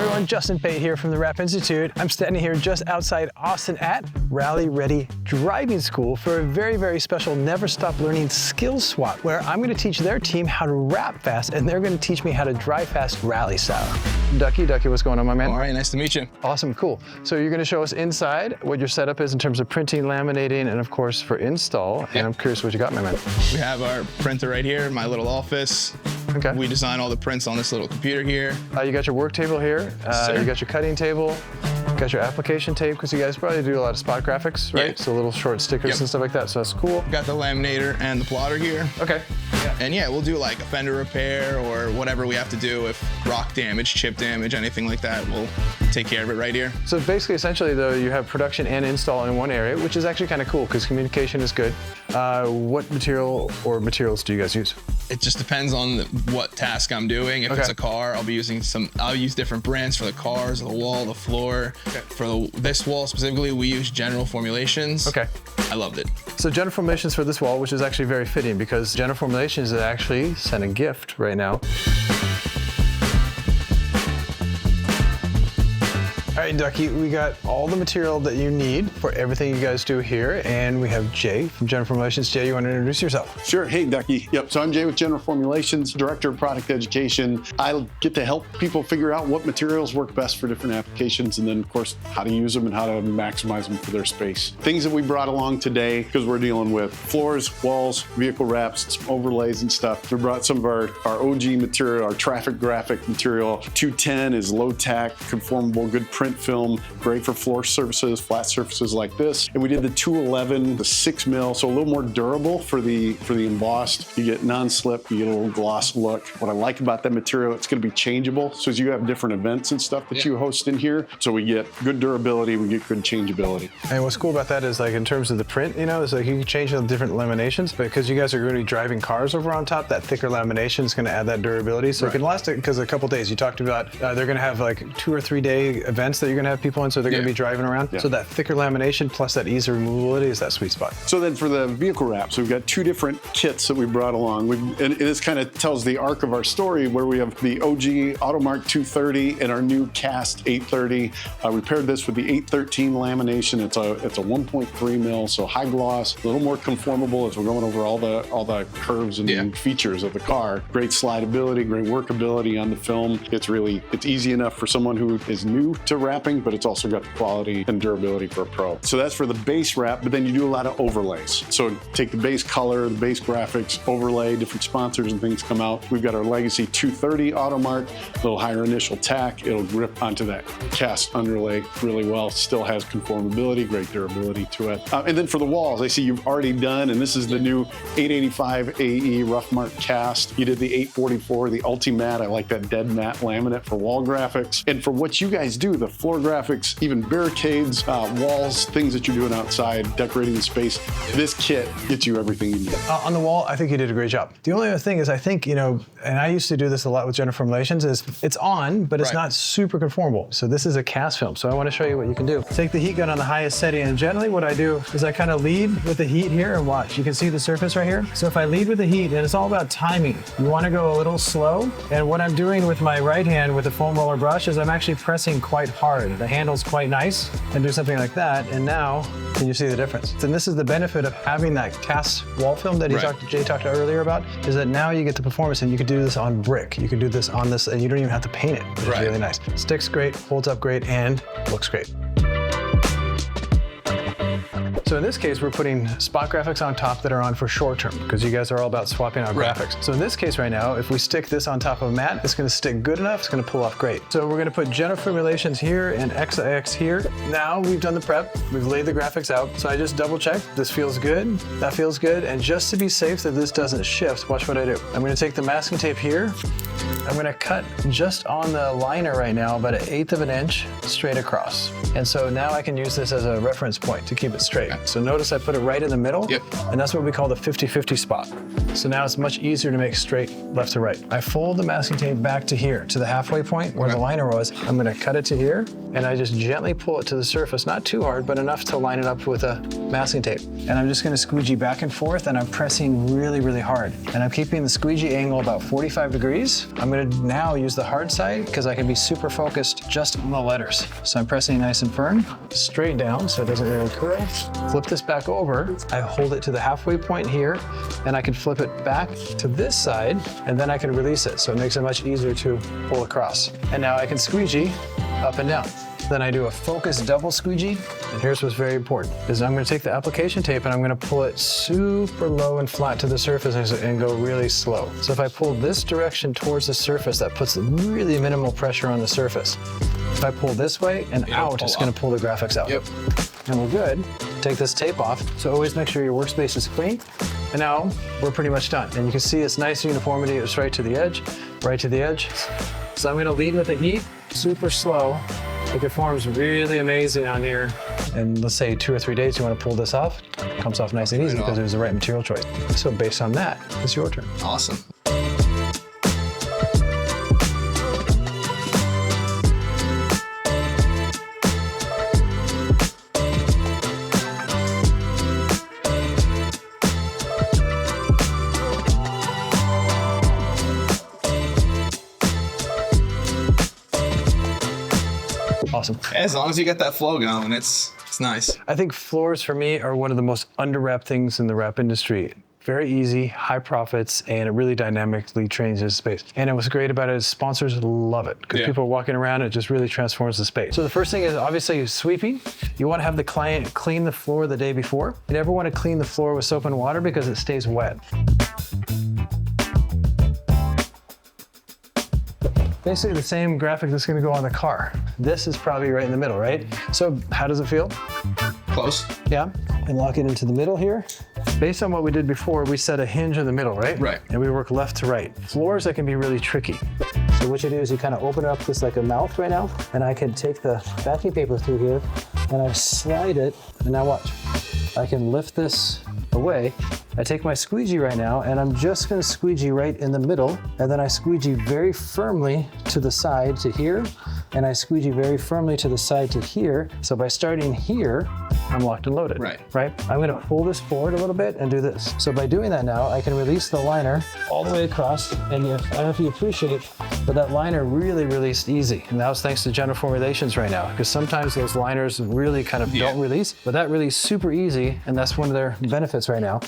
everyone, Justin Pate here from the Rap Institute. I'm standing here just outside Austin at Rally Ready Driving School for a very, very special Never Stop Learning skills swap, where I'm going to teach their team how to rap fast, and they're going to teach me how to drive fast rally style. Ducky, what's going on, my man? All right, nice to meet you. Awesome, cool. So you're going to show us inside what your setup is in terms of printing, laminating, and of course for install. Yep. And I'm curious what you got, my man. We have our printer right here, my little office. Okay. We design all the prints on this little computer here. You got your work table here. You got your cutting table. Got your application tape, because you guys probably do a lot of spot graphics, right? Yeah. So little short stickers and stuff like that, so that's cool. Got the laminator and the plotter here. Okay. And yeah, we'll do like a fender repair or whatever we have to do. If rock damage, chip damage, anything like that, we'll take care of it right here. So basically, essentially though, you have production and install in one area, which is actually kind of cool because communication is good. What material or materials do you guys use? It just depends on what task I'm doing. If it's a car, I'll use different brands for the cars, the wall, the floor. Okay. For this wall specifically, we use General Formulations. Okay. I loved it. So General Formulations for this wall, which is actually very fitting because General Formulations is actually sent a gift right now. All right, Ducky, we got all the material that you need for everything you guys do here, and we have Jay from General Formulations. Jay, you want to introduce yourself? Sure. Hey, Ducky. Yep. So I'm Jay with General Formulations, Director of Product Education. I get to help people figure out what materials work best for different applications, and then, of course, how to use them and how to maximize them for their space. Things that we brought along today, because we're dealing with floors, walls, vehicle wraps, some overlays and stuff. We brought some of our OG material, our traffic graphic material. 210 is low-tack, conformable, good print film, great for floor surfaces, flat surfaces like this. And we did the 211, the 6 mil, so a little more durable for the embossed. You get non-slip, you get a little gloss look. What I like about that material, it's going to be changeable. So as you have different events and stuff that you host in here, so we get good durability, we get good changeability. And what's cool about that is, like, in terms of the print, you know, it's like you can change the different laminations, but because you guys are going to be driving cars over on top, that thicker lamination is going to add that durability. So it can last it because a couple days. You talked about they're going to have like 2 or 3 day events that you're going to have people in, so they're going to be driving around. So that thicker lamination plus that ease of removability is that sweet spot. So then for the vehicle wraps, we've got 2 different kits that we brought along. And this kind of tells the arc of our story, where we have the OG Automark 230 and our new Cast 830. We paired this with the 813 lamination. It's a 1.3 mil, so high gloss, a little more conformable as we're going over all the curves and features of the car. Great slidability, great workability on the film. It's easy enough for someone who is new to wrapping, but it's also got the quality and durability for a pro. So that's for the base wrap, but then you do a lot of overlays. So take the base color, the base graphics, overlay, different sponsors and things come out. We've got our Legacy 230 Automark, a little higher initial tack. It'll grip onto that cast underlay really well. Still has conformability, great durability to it. And then for the walls, I see you've already done, and this is the new 885 AE Rough Mark Cast. You did the 844, the Ultimatte. I like that dead matte laminate for wall graphics. And for what you guys do, the floor graphics, even barricades, walls, things that you're doing outside, decorating the space, this kit gets you everything you need. On the wall, I think you did a great job. The only other thing is, I think, you know, and I used to do this a lot with General Formulations, is it's on, but it's not super conformable. So this is a cast film. So I want to show you what you can do. Take the heat gun on the highest setting, and generally what I do is I kind of lead with the heat here, and watch. You can see the surface right here. So if I lead with the heat, and it's all about timing. You want to go a little slow, and what I'm doing with my right hand with the foam roller brush is I'm actually pressing quite hard. The handle's quite nice, and do something like that, and now can you see the difference? And this is the benefit of having that cast wall film that Jay talked earlier about, is that now you get the performance, and you can do this on brick. You can do this on this, and you don't even have to paint it. It's really nice. Sticks great, holds up great, and looks great. So in this case, we're putting spot graphics on top that are on for short term, because you guys are all about swapping out graphics. So in this case right now, if we stick this on top of matte, it's going to stick good enough, it's going to pull off great. So we're going to put General Formulations here and XIX here. Now we've done the prep, we've laid the graphics out. So I just double checked, this feels good, that feels good. And just to be safe that this doesn't shift, watch what I do. I'm going to take the masking tape here. I'm going to cut just on the liner right now, about 1/8 of an inch straight across. And so now I can use this as a reference point to keep it straight. So notice I put it right in the middle. Yep. And that's what we call the 50-50 spot. So now it's much easier to make straight left to right. I fold the masking tape back to here, to the halfway point where the liner was. I'm gonna cut it to here, and I just gently pull it to the surface, not too hard, but enough to line it up with a masking tape. And I'm just gonna squeegee back and forth, and I'm pressing really, really hard. And I'm keeping the squeegee angle about 45 degrees. I'm gonna now use the hard side because I can be super focused just on the letters. So I'm pressing nice and firm, straight down so it doesn't really curl. Flip this back over. I hold it to the halfway point here, and I can flip it back to this side, and then I can release it. So it makes it much easier to pull across. And now I can squeegee up and down. Then I do a focused double squeegee, and here's what's very important, is I'm gonna take the application tape and I'm gonna pull it super low and flat to the surface and go really slow. So if I pull this direction towards the surface, that puts really minimal pressure on the surface. If I pull this way and out, it's gonna pull the graphics out. Yep. And we're good. Take this tape off. So always make sure your workspace is clean. And now we're pretty much done. And you can see it's nice uniformity. It's right to the edge, right to the edge. So I'm gonna lead with the heat, super slow. It performs really amazing on here. And let's say 2 or 3 days, you wanna pull this off. It comes off nice and easy because it was the right material choice. So based on that, it's your turn. Awesome. Awesome. As long as you get that flow going, it's nice. I think floors for me are one of the most under-wrapped things in the wrap industry. Very easy, high profits, and it really dynamically changes space. And what's great about it is sponsors love it because people are walking around, it just really transforms the space. So the first thing is obviously sweeping. You want to have the client clean the floor the day before. You never want to clean the floor with soap and water because it stays wet. Basically the same graphic that's gonna go on the car. This is probably right in the middle, right? So how does it feel? Close. Yeah, and lock it into the middle here. Based on what we did before, we set a hinge in the middle, right? Right. And we work left to right. Floors, that can be really tricky. So what you do is you kind of open up this like a mouth right now, and I can take the backing paper through here, and I slide it, and now watch. I can lift this away. I take my squeegee right now, and I'm just gonna squeegee right in the middle, and then I squeegee very firmly to the side to here, and I squeegee very firmly to the side to here. So by starting here, I'm locked and loaded. Right. I'm gonna pull this forward a little bit and do this. So by doing that now, I can release the liner all the way across, and I don't know if you appreciate, but that liner really released easy. And that was thanks to General Formulations right now, because sometimes those liners really kind of don't release, but that released super easy, and that's one of their benefits right now.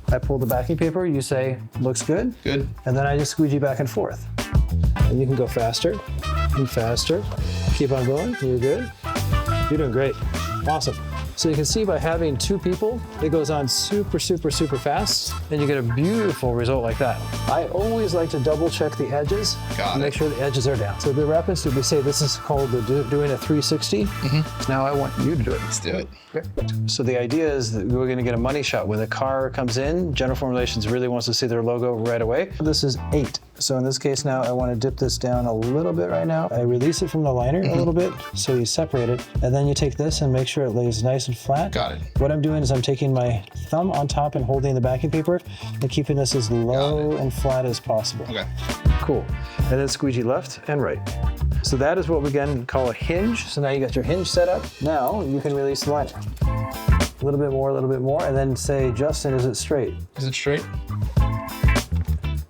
I pull the backing paper, you say, looks good. Good. And then I just squeegee back and forth. And you can go faster and faster. Keep on going, you're good. You're doing great, awesome. So you can see by having 2 people, it goes on super, super, super fast, and you get a beautiful result like that. I always like to double check the edges and make sure the edges are down. So the Wrap Institute, we say this is called doing a 360. Now I want you to do it. Let's do it. Okay. So the idea is that we're gonna get a money shot. When the car comes in, General Formulations really wants to see their logo right away. This is 8. So in this case now, I want to dip this down a little bit right now. I release it from the liner a little bit, so you separate it. And then you take this and make sure it lays nice and flat. Got it. What I'm doing is I'm taking my thumb on top and holding the backing paper and keeping this as low and flat as possible. Okay. Cool. And then squeegee left and right. So that is what we again call a hinge. So now you got your hinge set up. Now you can release the liner. A little bit more, and then say, Justin, is it straight? Is it straight?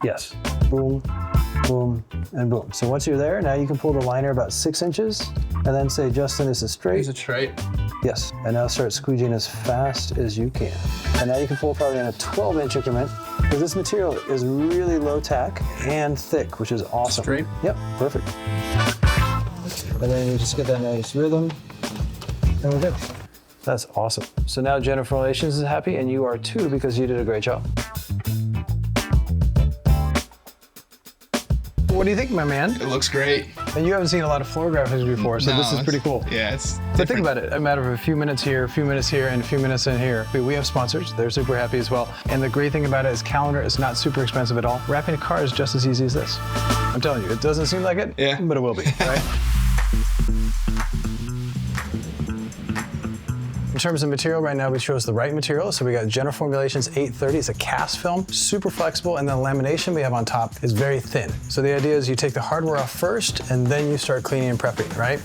Yes. Boom, boom, and boom. So once you're there, now you can pull the liner about 6 inches and then say, Justin, is it straight? Is it straight? Yes. And now start squeegeeing as fast as you can. And now you can pull probably in a 12-inch increment because this material is really low tack and thick, which is awesome. Straight? Yep, perfect. And then you just get that nice rhythm, and we're good. That's awesome. So now General Formulations is happy, and you are too because you did a great job. What do you think, my man? It looks great. And you haven't seen a lot of floor graphics before, so this is pretty cool. Yeah, it's different. But think about it, a matter of a few minutes here, a few minutes here, and a few minutes in here. We have sponsors, they're super happy as well. And the great thing about it is calendar is not super expensive at all. Wrapping a car is just as easy as this. I'm telling you, it doesn't seem like it, but it will be, right? In terms of material, right now we chose the right material. So we got General Formulations 830. It's a cast film, super flexible, and the lamination we have on top is very thin. So the idea is you take the hardware off first, and then you start cleaning and prepping, right?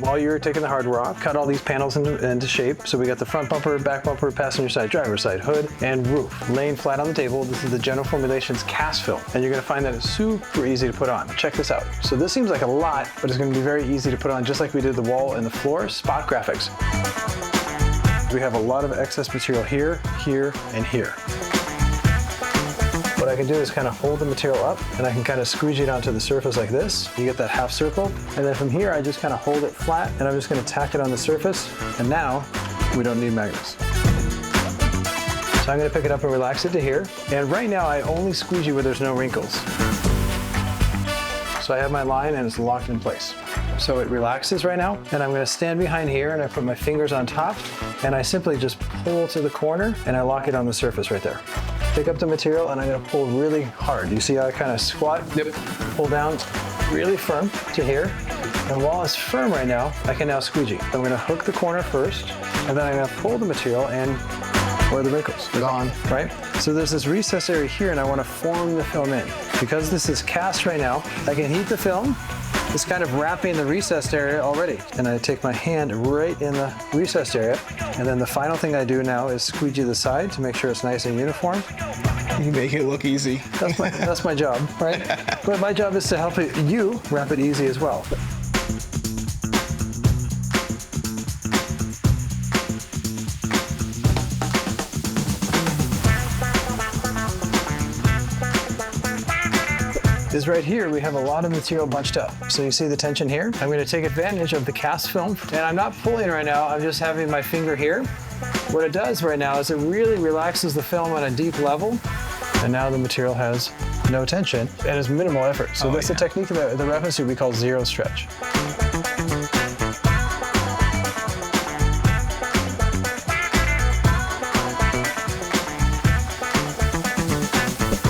While you're taking the hardware off, cut all these panels into shape. So we got the front bumper, back bumper, passenger side, driver side, hood, and roof. Laying flat on the table, this is the General Formulations cast film. And you're gonna find that it's super easy to put on. Check this out. So this seems like a lot, but it's gonna be very easy to put on, just like we did the wall and the floor, spot graphics. We have a lot of excess material here, here, and here. What I can do is kind of hold the material up, and I can kind of squeegee it onto the surface like this. You get that half circle, and then from here I just kind of hold it flat, and I'm just going to tack it on the surface, and now we don't need magnets. So I'm going to pick it up and relax it to here, and right now I only squeegee where there's no wrinkles. So I have my line and it's locked in place. So it relaxes right now, and I'm going to stand behind here and I put my fingers on top, and I simply just pull to the corner and I lock it on the surface right there. Pick up the material and I'm going to pull really hard. You see how I kind of squat? Yep. Pull down really firm to here. And while it's firm right now, I can now squeegee. I'm going to hook the corner first, and then I'm going to pull the material and where the wrinkles are gone, right? So there's this recess area here, and I want to form the film in. Because this is cast right now, I can heat the film. It's kind of wrapping the recessed area already. And I take my hand right in the recessed area. And then the final thing I do now is squeegee the side to make sure it's nice and uniform. You make it look easy. That's my job, right? But my job is to help you wrap it easy as well. Is right here, we have a lot of material bunched up. So you see the tension here? I'm going to take advantage of the cast film, and I'm not pulling right now, I'm just having my finger here. What it does right now is it really relaxes the film on a deep level, and now the material has no tension and is minimal effort. So that's the technique of the reference we call zero stretch.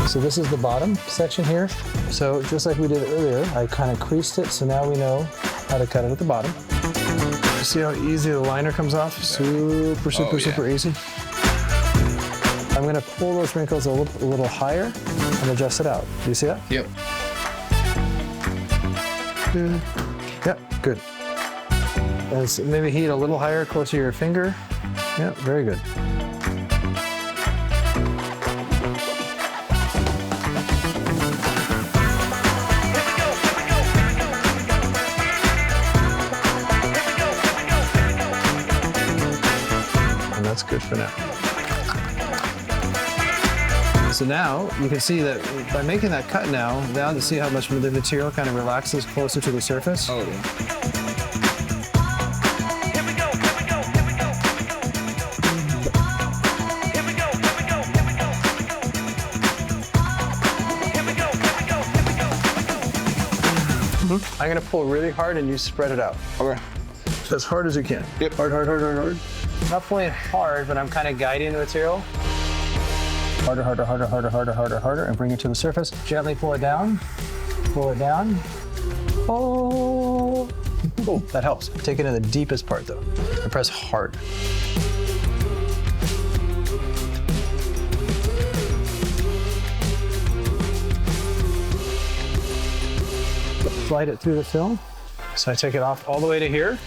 So this is the bottom section here. So just like we did earlier, I kind of creased it, so now we know how to cut it at the bottom. You see how easy the liner comes off? Super, super, super easy. I'm gonna pull those wrinkles a little higher and adjust it out. Do you see that? Yep. Yep, good. And so maybe heat a little higher, closer to your finger. Yep, very good. That's good for now. So now you can see that by making that cut now to see how much the material kind of relaxes closer to the surface. Oh yeah. I'm gonna pull really hard and you spread it out. Okay. As hard as you can. Yep. Hard, hard, hard, hard, hard. Not pulling hard, but I'm kind of guiding the material. Harder, harder, harder, harder, harder, harder, harder, and bring it to the surface. Gently pull it down. Pull it down. Oh, that helps. Take it to the deepest part though, and press hard. Slide it through the film. So I take it off all the way to here.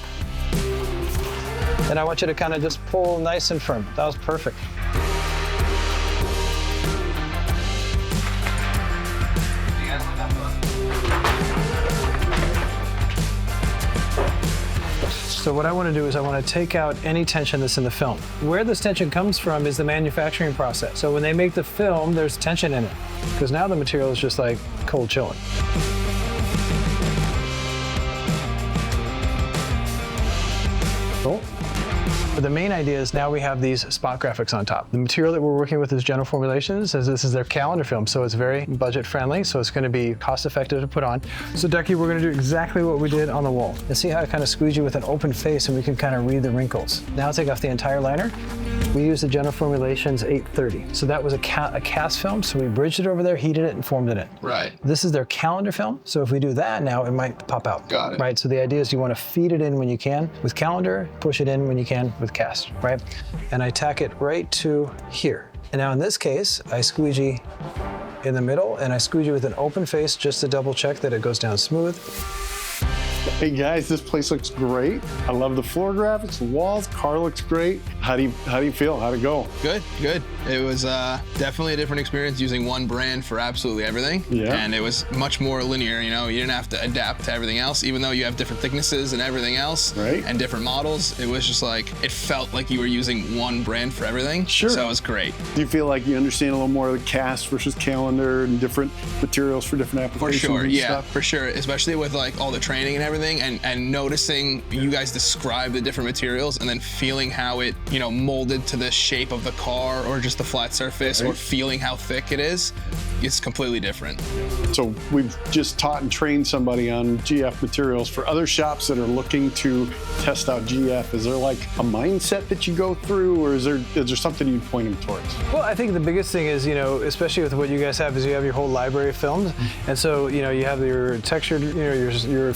And I want you to kind of just pull nice and firm. That was perfect. So what I want to do is I want to take out any tension that's in the film. Where this tension comes from is the manufacturing process. So when they make the film, there's tension in it, because now the material is just like cold chilling. Cool. But the main idea is now we have these spot graphics on top. The material that we're working with is General Formulations, as this is their calendar film, so it's very budget friendly, so it's going to be cost effective to put on. So Ducky, we're going to do exactly what we did on the wall. And see how I kind of squeeze you with an open face and we can kind of read the wrinkles. Now take off the entire liner. We used the General Formulations 830. So that was a cast film, so we bridged it over there, heated it, and formed it in. Right. This is their calendar film, so if we do that now, it might pop out. Got it. Right, so the idea is you want to feed it in when you can with calendar, push it in when you can with cast, right? And I tack it right to here. And now in this case, I squeegee in the middle, and I squeegee with an open face just to double check that it goes down smooth. Hey guys, this place looks great. I love the floor graphics, the walls, car looks great. How do you feel? How'd it go? Good. It was definitely a different experience using one brand for absolutely everything. Yeah. And it was much more linear, you know, you didn't have to adapt to everything else, even though you have different thicknesses and everything else. Right. And different models. It was just like, it felt like you were using one brand for everything. Sure. So it was great. Do you feel like you understand a little more of the cast versus calendar and different materials for different For applications? sure, and yeah, stuff? for sure. Especially with like all the training and everything, and noticing you guys describe the different materials and then feeling how it, you know, molded to the shape of the car or just the flat surface, or feeling how thick it is, it's completely different. So we've just taught and trained somebody on GF materials. For other shops that are looking to test out GF, is there like a mindset that you go through, or is there something you'd point them towards? Well, I think the biggest thing is, you know, especially with what you guys have, is you have your whole library of films. And so, you know, you have your textured, you know, your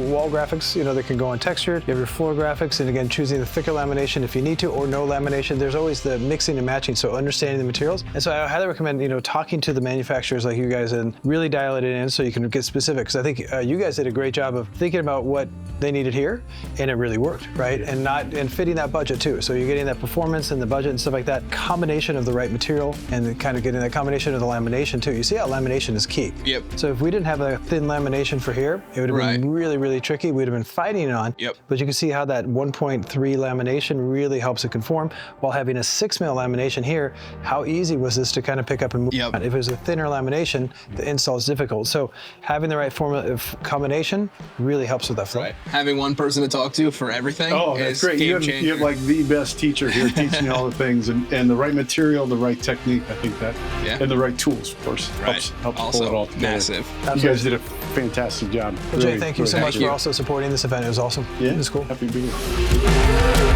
wall graphics, you know, that can go on textured. You have your floor graphics, and again, choosing the thicker lamination if you need to, or no lamination. There's always the mixing and matching, so understanding the materials. And so I highly recommend, you know, talking to the manufacturers like you guys and really dial it in so you can get specific. Because I think you guys did a great job of thinking about what they needed here, and it really worked, right? And fitting that budget too. So you're getting that performance and the budget and stuff like that. Combination of the right material and kind of getting that combination of the lamination too. You see how lamination is key. Yep. So if we didn't have a thin lamination for here, it would have been really, really tricky. We'd have been fighting it on. Yep. But you can see how that 1.3 lamination really helps it conform, while having a 6 mil lamination here. How easy was this to kind of pick up and move? Yep. If it was a thinner lamination, the install is difficult. So having the right combination really helps with that flow. Right. Having one person to talk to for everything That's is great. game You changer. have like the best teacher here teaching you all the things, and the right material, the right technique, I think that, and the right tools, of course, helps also pull it all together. massive. You guys did a fantastic job. Well, Jay, thank you so much Thank you. for also supporting this event. It was awesome. Yeah, It was cool. happy to be here.